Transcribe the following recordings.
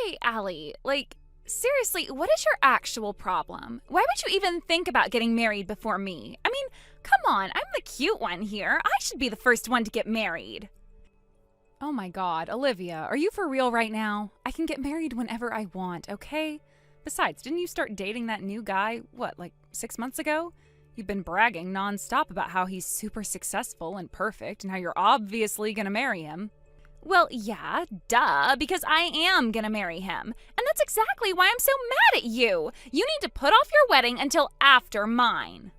Okay, Allie, seriously, what is your actual problem? Why would you even think about getting married before me? I mean, come on, I'm the cute one here. I should be the first one to get married. Oh my god, Olivia, are you for real right now? I can get married whenever I want, okay? Besides, didn't you start dating that new guy, 6 months ago? You've been bragging nonstop about how he's super successful and perfect and how you're obviously gonna marry him. Well, yeah, duh, because I am gonna marry him. And that's exactly why I'm so mad at you. You need to put off your wedding until after mine.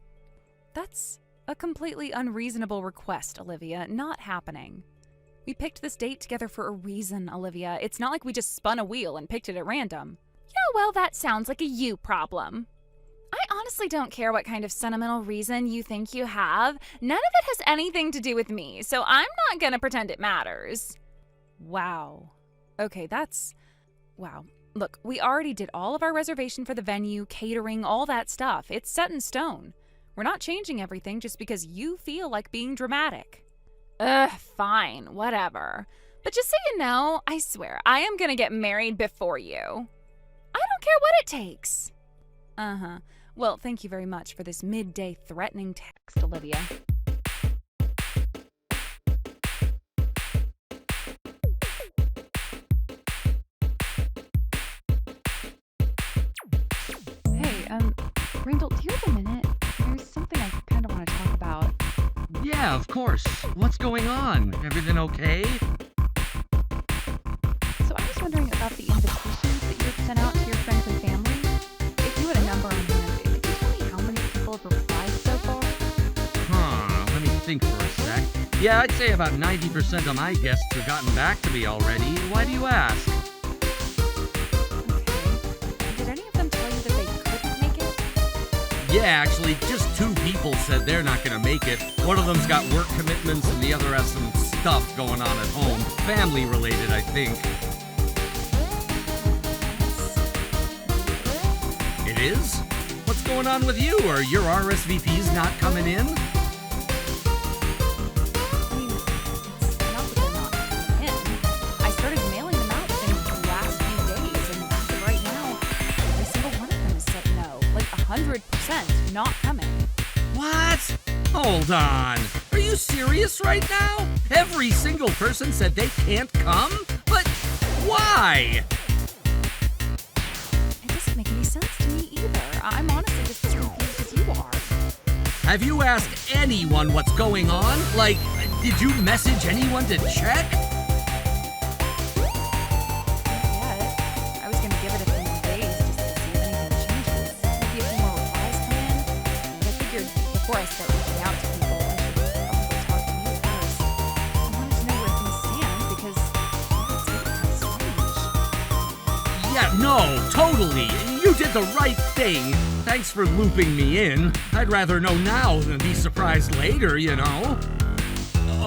That's a completely unreasonable request, Olivia. Not happening. We picked this date together for a reason, Olivia. It's not like we just spun a wheel and picked it at random. Yeah, well, that sounds like a you problem. I honestly don't care what kind of sentimental reason you think you have. None of it has anything to do with me, so I'm not gonna pretend it matters. Wow. Okay, wow. Look, we already did all of our reservation for the venue, catering, all that stuff. It's set in stone. We're not changing everything just because you feel like being dramatic. Fine, whatever. But just so you know, I swear, I am gonna get married before you. I don't care what it takes. Uh-huh. Well, thank you very much for this midday threatening text, Olivia. Hey, Randall, do you have a minute? There's something I kind of want to talk about. Yeah, of course. What's going on? Everything okay? So I was wondering about the invitations that you had sent out to your friends and family. If you had a number on hand, could you tell me how many people have replied so far? Let me think for a sec. Yeah, I'd say about 90% of my guests have gotten back to me already. Why do you ask? Okay. Did any of them tell you that they couldn't make it? Yeah, actually, just 2 people said they're not gonna make it. One of them's got work commitments and the other has some stuff going on at home. Family related, I think. It is? What's going on with you? Are your RSVPs not coming in? I mean, it's not that they're not coming in. I started mailing them out within the last few days, and as of right now, every single one of them has said no. 100% not coming. What? Hold on. Are you serious right now? Every single person said they can't come? But why? It doesn't make any sense to me either. I'm honestly just as confused as you are. Have you asked anyone what's going on? Did you message anyone to check? I was gonna give it a few days just to see if anything changes. Maybe a few more replies come in. But I figured before I start reaching out to people, I should probably talk to you first. I wanted to know where things stand because it's getting kind of strange. Yeah, no, totally. You did the right thing. Thanks for looping me in. I'd rather know now than be surprised later, you know?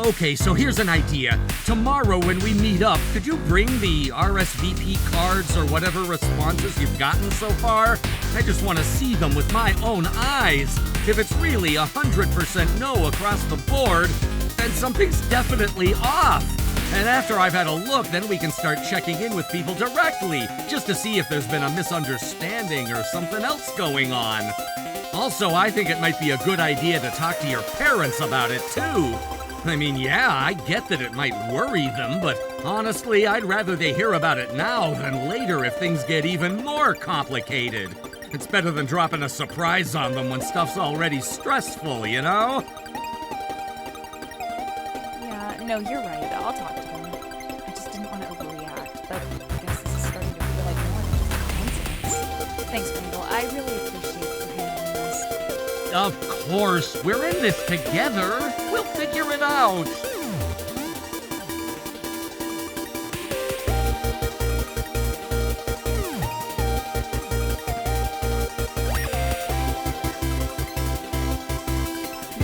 Okay, so here's an idea. Tomorrow when we meet up, could you bring the RSVP cards or whatever responses you've gotten so far? I just want to see them with my own eyes. If it's really 100% no across the board, then something's definitely off. And after I've had a look, then we can start checking in with people directly, just to see if there's been a misunderstanding or something else going on. Also, I think it might be a good idea to talk to your parents about it, too. I mean, yeah, I get that it might worry them, but honestly, I'd rather they hear about it now than later if things get even more complicated. It's better than dropping a surprise on them when stuff's already stressful, you know? Yeah, no, you're right. I'll talk to them. I just didn't want to overreact, but I guess this is starting to feel like more than just a coincidence. Thanks, Randall. I really appreciate you handling this. Of course, we're in this together. We'll figure it out.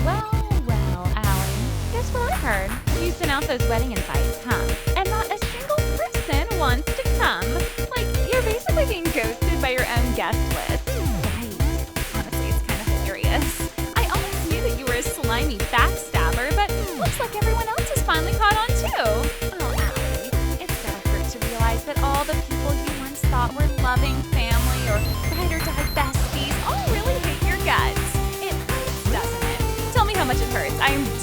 Well, Allie. Guess what I heard? You sent out those wedding invites, huh? And not a single person wants to come. You're basically being ghosted by your own guest list. Right. Honestly, it's kind of hilarious. I always knew that you were a slimy backstabber, but looks like everyone else has finally caught on too. Oh, Allie, it's gotta hurt to realize that all the people you wanted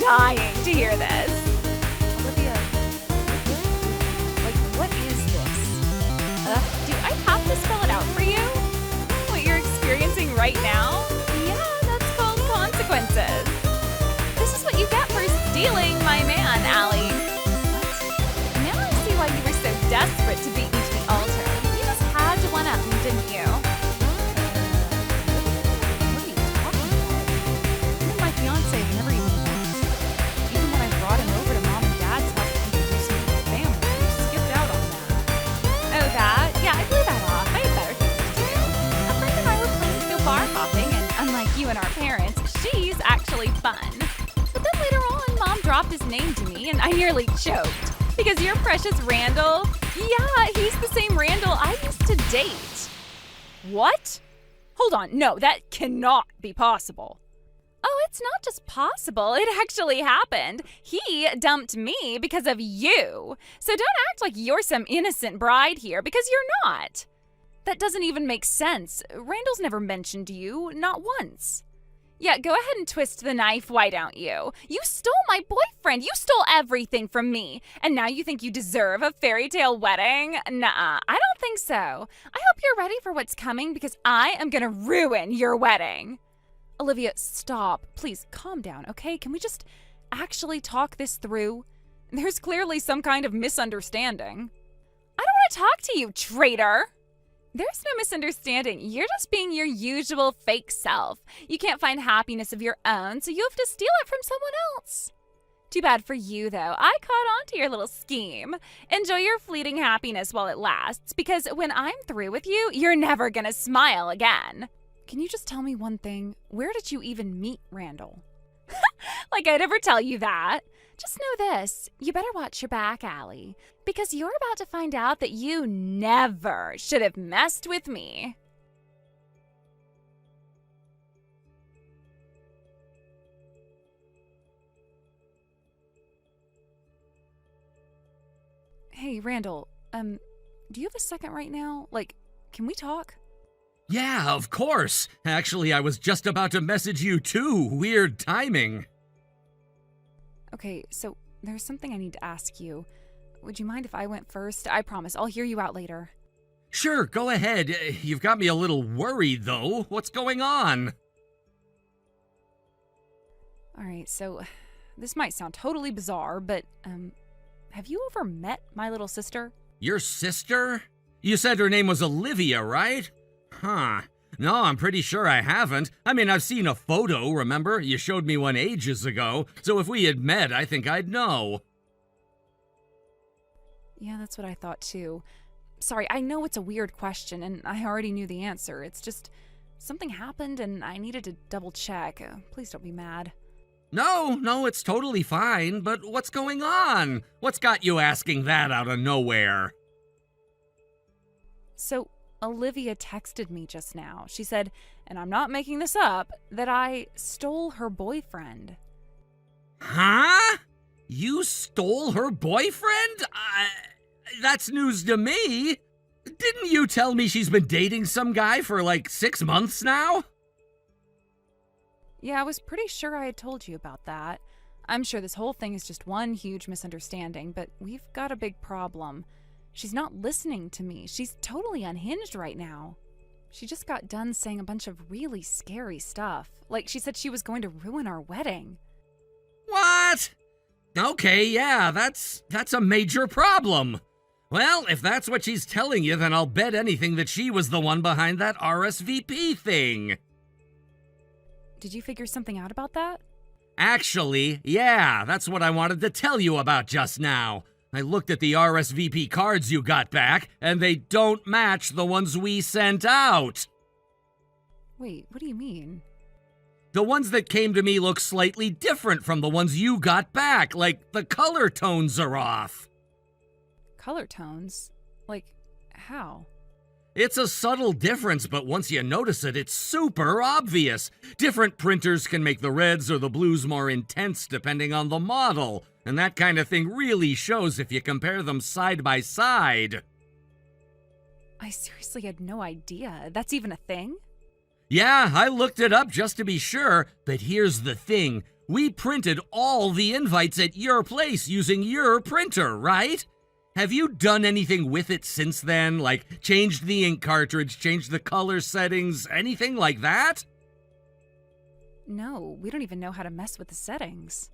dying to hear this. Olivia, like, what is this? Do I have to spell it out for you? What you're experiencing right now? Yeah, that's called consequences. This is what you get for stealing my man, Allie. What? Now I see why you were so desperate to beat me to the altar. You just had to one-up me, didn't you? What are you talking about? You and my fiance have never even met. Even when I brought him over to Mom and Dad's house to introduce him to the family, you skipped out on that. Oh, that? Yeah, I blew that off. I had better things to do. A friend and I were planning to go bar hopping, and unlike you and our parents, she's actually fun. But then later on, Mom dropped his name to me, and I nearly choked. Because your precious Randall, yeah, he's the same Randall I used to date. What? Hold on, no, that cannot be possible. Oh, it's not just possible, it actually happened. He dumped me because of you. So don't act like you're some innocent bride here, because you're not. That doesn't even make sense. Randall's never mentioned you, not once. Yeah, go ahead and twist the knife, why don't you? You stole my boyfriend. You stole everything from me. And now you think you deserve a fairy tale wedding? Nuh-uh, I don't think so. I hope you're ready for what's coming because I am gonna ruin your wedding. Olivia, stop. Please, calm down, okay? Can we just actually talk this through? There's clearly some kind of misunderstanding. I don't want to talk to you, traitor. There's no misunderstanding. You're just being your usual fake self. You can't find happiness of your own, so you have to steal it from someone else. Too bad for you, though. I caught on to your little scheme. Enjoy your fleeting happiness while it lasts, because when I'm through with you, you're never gonna smile again. Can you just tell me one thing? Where did you even meet Randall? Like I'd ever tell you that. Just know this, you better watch your back, Allie, because you're about to find out that you never should have messed with me. Hey, Randall, do you have a second right now? Like, can we talk? Yeah, of course. Actually, I was just about to message you too. Weird timing. Okay, so there's something I need to ask you. Would you mind if I went first? I promise, I'll hear you out later. Sure, go ahead. You've got me a little worried, though. What's going on? Alright, so this might sound totally bizarre, but, have you ever met my little sister? Your sister? You said her name was Olivia, right? Huh. No, I'm pretty sure I haven't. I mean, I've seen a photo, remember? You showed me one ages ago, so if we had met, I think I'd know. Yeah, that's what I thought too. Sorry, I know it's a weird question, and I already knew the answer. It's just, something happened and I needed to double check. Please don't be mad. No, it's totally fine, but what's going on? What's got you asking that out of nowhere? So, Olivia texted me just now. She said, and I'm not making this up, that I stole her boyfriend. Huh? You stole her boyfriend? That's news to me. Didn't you tell me she's been dating some guy for like 6 months now? Yeah, I was pretty sure I had told you about that. I'm sure this whole thing is just one huge misunderstanding, but we've got a big problem. She's not listening to me. She's totally unhinged right now. She just got done saying a bunch of really scary stuff. Like she said she was going to ruin our wedding. What? Okay, yeah, that's a major problem. Well, if that's what she's telling you, then I'll bet anything that she was the one behind that RSVP thing. Did you figure something out about that? Actually, yeah, that's what I wanted to tell you about just now. I looked at the RSVP cards you got back, and they don't match the ones we sent out. Wait, what do you mean? The ones that came to me look slightly different from the ones you got back, like the color tones are off. Color tones? Like, how? It's a subtle difference, but once you notice it, it's super obvious. Different printers can make the reds or the blues more intense depending on the model, and that kind of thing really shows if you compare them side by side. I seriously had no idea. That's even a thing? Yeah, I looked it up just to be sure, but here's the thing. We printed all the invites at your place using your printer, right? Have you done anything with it since then? Like changed the ink cartridge, changed the color settings, anything like that? No, we don't even know how to mess with the settings.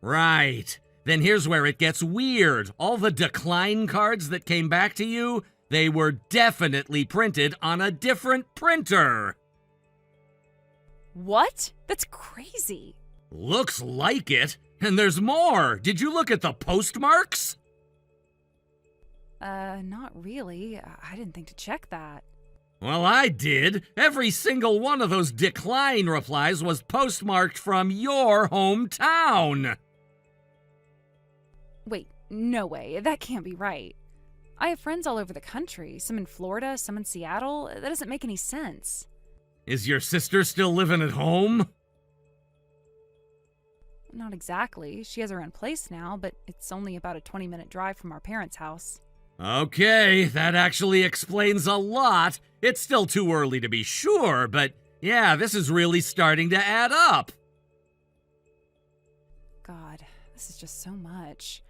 Right. Then here's where it gets weird. All the decline cards that came back to you, they were definitely printed on a different printer. What? That's crazy. Looks like it. And there's more. Did you look at the postmarks? Not really. I didn't think to check that. Well, I did. Every single one of those decline replies was postmarked from your hometown. Wait, no way. That can't be right. I have friends all over the country, some in Florida, some in Seattle. That doesn't make any sense. Is your sister still living at home? Not exactly. She has her own place now, but it's only about a 20-minute drive from our parents' house. Okay, that actually explains a lot. It's still too early to be sure, but yeah, this is really starting to add up. God, this is just so much.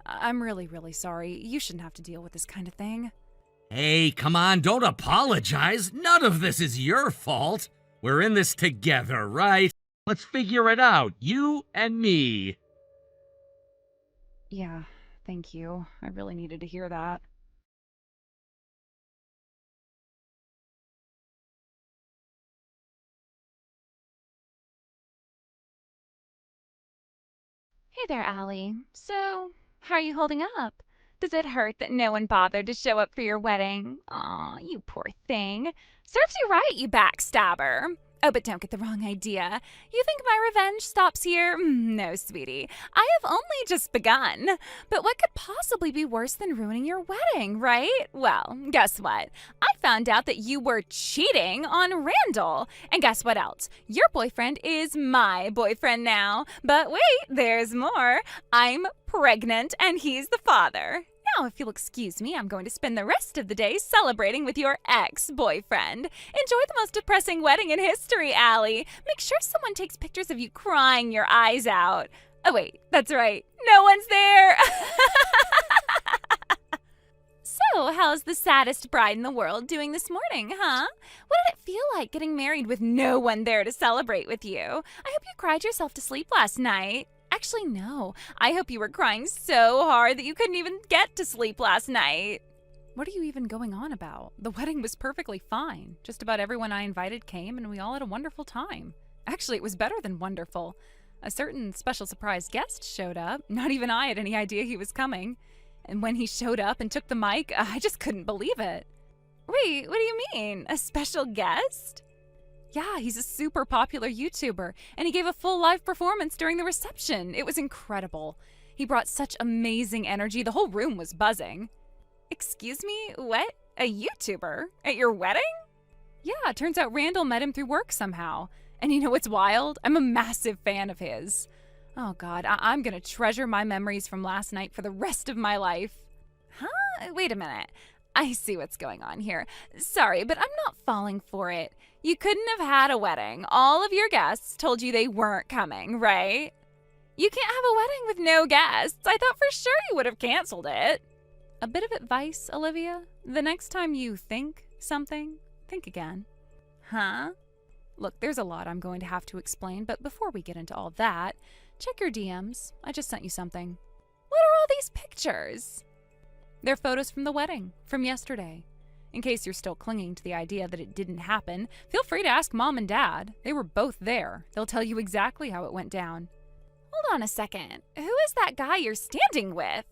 I'm really, really sorry. You shouldn't have to deal with this kind of thing. Hey, come on, don't apologize. None of this is your fault. We're in this together, right? Let's figure it out, you and me. Yeah, thank you. I really needed to hear that. Hey there, Allie. So, how are you holding up? Does it hurt that no one bothered to show up for your wedding? Aw, you poor thing. Serves you right, you backstabber. Oh, but don't get the wrong idea. You think my revenge stops here? No, sweetie. I have only just begun. But what could possibly be worse than ruining your wedding, right? Well, guess what? I found out that you were cheating on Randall. And guess what else? Your boyfriend is my boyfriend now. But wait, there's more. I'm pregnant and he's the father. Now, if you'll excuse me, I'm going to spend the rest of the day celebrating with your ex-boyfriend. Enjoy the most depressing wedding in history, Allie. Make sure someone takes pictures of you crying your eyes out. Oh, wait, that's right. No one's there. So, how's the saddest bride in the world doing this morning, huh? What did it feel like getting married with no one there to celebrate with you? I hope you cried yourself to sleep last night. Actually, no. I hope you were crying so hard that you couldn't even get to sleep last night. What are you even going on about? The wedding was perfectly fine. Just about everyone I invited came, and we all had a wonderful time. Actually, it was better than wonderful. A certain special surprise guest showed up. Not even I had any idea he was coming. And when he showed up and took the mic, I just couldn't believe it. Wait, what do you mean? A special guest? Yeah, he's a super popular YouTuber, and he gave a full live performance during the reception. It was incredible. He brought such amazing energy, the whole room was buzzing. Excuse me, what? A YouTuber? At your wedding? Yeah, turns out Randall met him through work somehow. And you know what's wild? I'm a massive fan of his. Oh God, I'm gonna treasure my memories from last night for the rest of my life. Huh? Wait a minute. I see what's going on here. Sorry, but I'm not falling for it. You couldn't have had a wedding. All of your guests told you they weren't coming, right? You can't have a wedding with no guests. I thought for sure you would have canceled it. A bit of advice, Olivia. The next time you think something, think again. Huh? Look, there's a lot I'm going to have to explain, but before we get into all that, check your DMs. I just sent you something. What are all these pictures? They're photos from the wedding, from yesterday. In case you're still clinging to the idea that it didn't happen, feel free to ask Mom and Dad. They were both there. They'll tell you exactly how it went down. Hold on a second. Who is that guy you're standing with?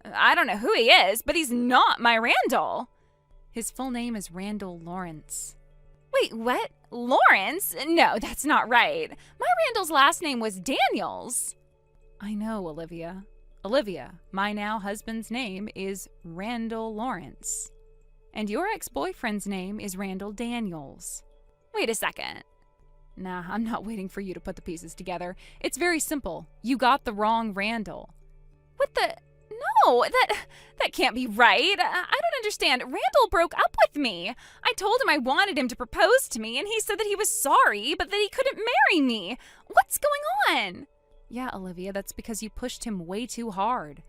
I don't know who he is, but he's not my Randall. His full name is Randall Lawrence. Wait, what? Lawrence? No, that's not right. My Randall's last name was Daniels. I know, Olivia. Olivia, my now husband's name is Randall Lawrence. And your ex-boyfriend's name is Randall Daniels. Wait a second. Nah, I'm not waiting for you to put the pieces together. It's very simple. You got the wrong Randall. What the? No, that can't be right. I don't understand. Randall broke up with me. I told him I wanted him to propose to me, and he said that he was sorry, but that he couldn't marry me. What's going on? Yeah, Olivia, that's because you pushed him way too hard.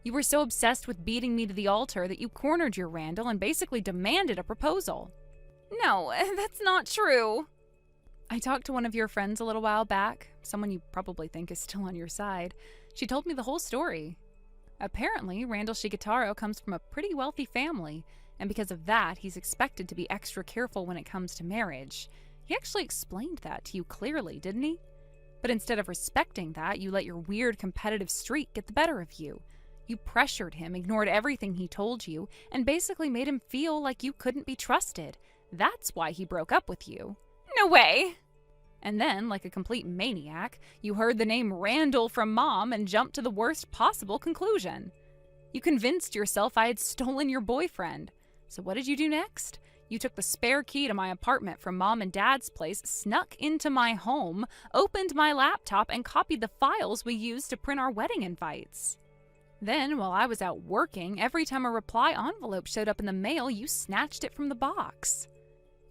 You were so obsessed with beating me to the altar that you cornered your Randall and basically demanded a proposal. No, that's not true. I talked to one of your friends a little while back, someone you probably think is still on your side. She told me the whole story. Apparently, Randall Shigetaro comes from a pretty wealthy family, and because of that, he's expected to be extra careful when it comes to marriage. He actually explained that to you clearly, didn't he? But instead of respecting that, you let your weird competitive streak get the better of you. You pressured him, ignored everything he told you, and basically made him feel like you couldn't be trusted. That's why he broke up with you. No way! And then, like a complete maniac, you heard the name Randall from Mom and jumped to the worst possible conclusion. You convinced yourself I had stolen your boyfriend. So what did you do next? You took the spare key to my apartment from Mom and Dad's place, snuck into my home, opened my laptop, and copied the files we used to print our wedding invites. Then, while I was out working, every time a reply envelope showed up in the mail, you snatched it from the box.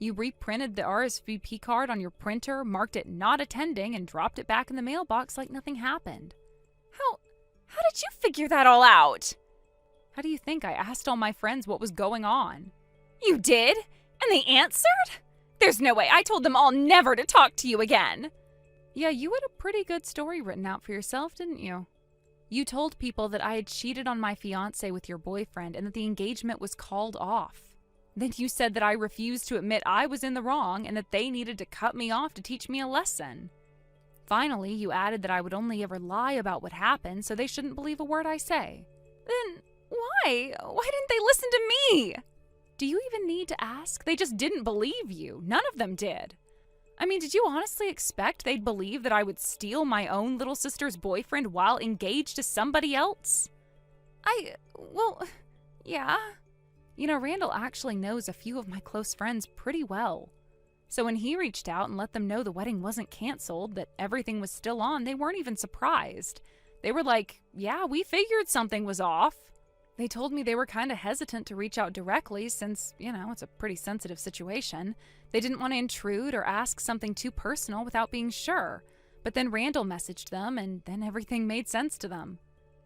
You reprinted the RSVP card on your printer, marked it not attending, and dropped it back in the mailbox like nothing happened. How did you figure that all out? How do you think I asked all my friends what was going on? You did? And they answered? There's no way. I told them all never to talk to you again. Yeah, you had a pretty good story written out for yourself, didn't you? You told people that I had cheated on my fiancé with your boyfriend and that the engagement was called off. Then you said that I refused to admit I was in the wrong and that they needed to cut me off to teach me a lesson. Finally, you added that I would only ever lie about what happened so they shouldn't believe a word I say. Then why? Why didn't they listen to me? Do you even need to ask? They just didn't believe you. None of them did. I mean, did you honestly expect they'd believe that I would steal my own little sister's boyfriend while engaged to somebody else? Well, yeah. You know, Randall actually knows a few of my close friends pretty well. So when he reached out and let them know the wedding wasn't canceled, that everything was still on, they weren't even surprised. They were like, yeah, we figured something was off. They told me they were kind of hesitant to reach out directly since, it's a pretty sensitive situation. They didn't want to intrude or ask something too personal without being sure. But then Randall messaged them, and then everything made sense to them.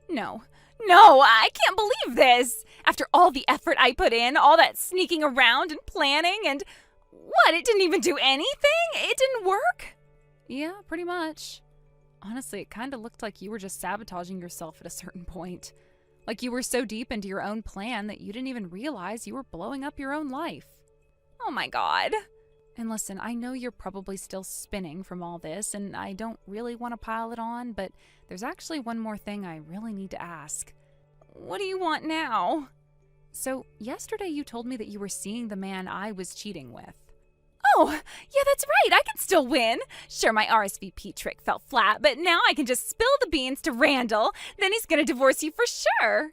No, I can't believe this. After all the effort I put in, all that sneaking around and planning, and what, it didn't even do anything? It didn't work? Yeah, pretty much. Honestly, it kind of looked like you were just sabotaging yourself at a certain point. Like you were so deep into your own plan that you didn't even realize you were blowing up your own life. Oh my God. And listen, I know you're probably still spinning from all this, and I don't really want to pile it on, but there's actually one more thing I really need to ask. What do you want now? So, yesterday you told me that you were seeing the man I was cheating with. Oh, yeah, that's right. I can still win. Sure, my RSVP trick fell flat, but now I can just spill the beans to Randall. Then he's going to divorce you for sure.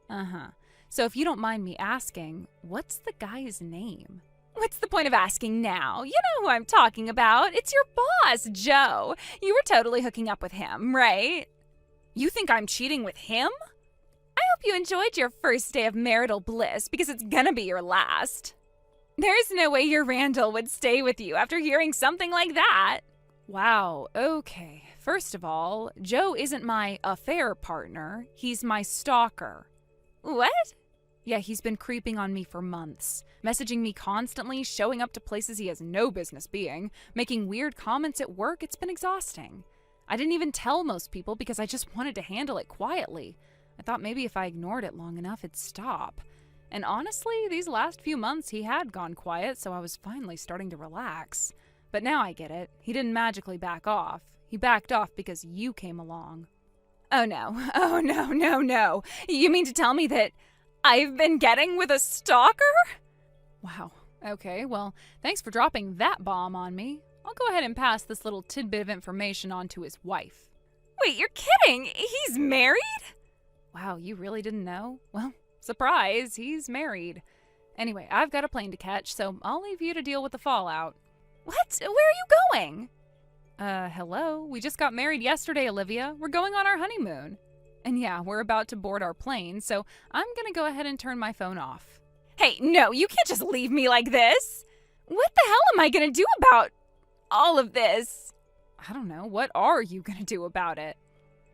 Uh-huh. So if you don't mind me asking, what's the guy's name? What's the point of asking now? You know who I'm talking about. It's your boss, Joe. You were totally hooking up with him, right? You think I'm cheating with him? I hope you enjoyed your first day of marital bliss because it's gonna be your last. There's no way your Randall would stay with you after hearing something like that. Wow, okay. First of all, Joe isn't my affair partner. He's my stalker. What? Yeah, he's been creeping on me for months, messaging me constantly, showing up to places he has no business being, making weird comments at work. It's been exhausting. I didn't even tell most people because I just wanted to handle it quietly. I thought maybe if I ignored it long enough, it'd stop. And honestly, these last few months he had gone quiet, so I was finally starting to relax. But now I get it. He didn't magically back off. He backed off because you came along. Oh no. You mean to tell me that I've been getting with a stalker? Wow. Okay, well, thanks for dropping that bomb on me. I'll go ahead and pass this little tidbit of information on to his wife. Wait, you're kidding? He's married? Wow, you really didn't know? Well, surprise, he's married. Anyway, I've got a plane to catch, so I'll leave you to deal with the fallout. What? Where are you going? Hello? We just got married yesterday, Olivia. We're going on our honeymoon. And yeah, we're about to board our plane, so I'm gonna go ahead and turn my phone off. Hey, no, you can't just leave me like this! What the hell am I gonna do about all of this? I don't know, what are you gonna do about it?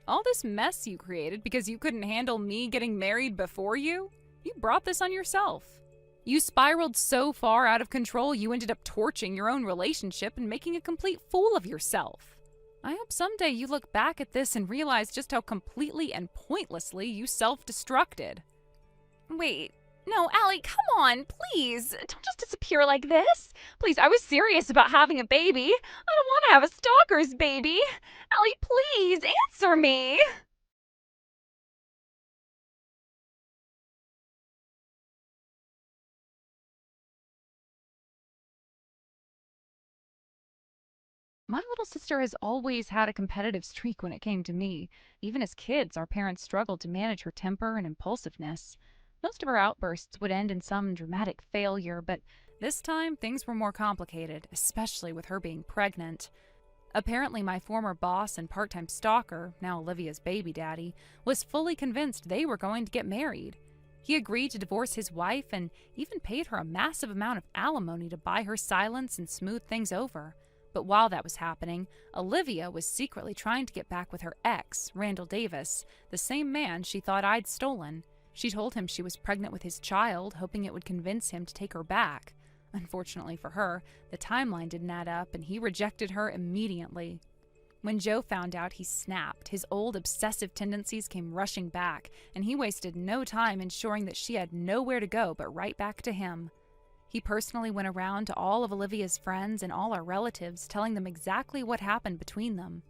All this mess you created because you couldn't handle me getting married before you? You brought this on yourself. You spiraled so far out of control you ended up torching your own relationship and making a complete fool of yourself. I hope someday you look back at this and realize just how completely and pointlessly you self-destructed. Wait, no, Allie, come on, please. Don't just disappear like this. Please, I was serious about having a baby. I don't want to have a stalker's baby. Allie, please, answer me. My little sister has always had a competitive streak when it came to me. Even as kids, our parents struggled to manage her temper and impulsiveness. Most of her outbursts would end in some dramatic failure, but this time things were more complicated, especially with her being pregnant. Apparently, my former boss and part-time stalker, now Olivia's baby daddy, was fully convinced they were going to get married. He agreed to divorce his wife and even paid her a massive amount of alimony to buy her silence and smooth things over. But while that was happening, Olivia was secretly trying to get back with her ex, Randall Davis, the same man she thought I'd stolen. She told him she was pregnant with his child, hoping it would convince him to take her back. Unfortunately for her, the timeline didn't add up and he rejected her immediately. When Joe found out, he snapped. His old obsessive tendencies came rushing back, and he wasted no time ensuring that she had nowhere to go but right back to him. He personally went around to all of Olivia's friends and all our relatives, telling them exactly what happened between them.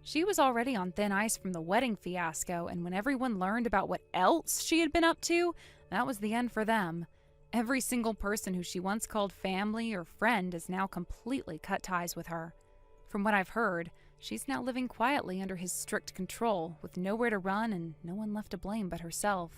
She was already on thin ice from the wedding fiasco, and when everyone learned about what else she had been up to, that was the end for them. Every single person who she once called family or friend has now completely cut ties with her. From what I've heard, she's now living quietly under his strict control, with nowhere to run and no one left to blame but herself.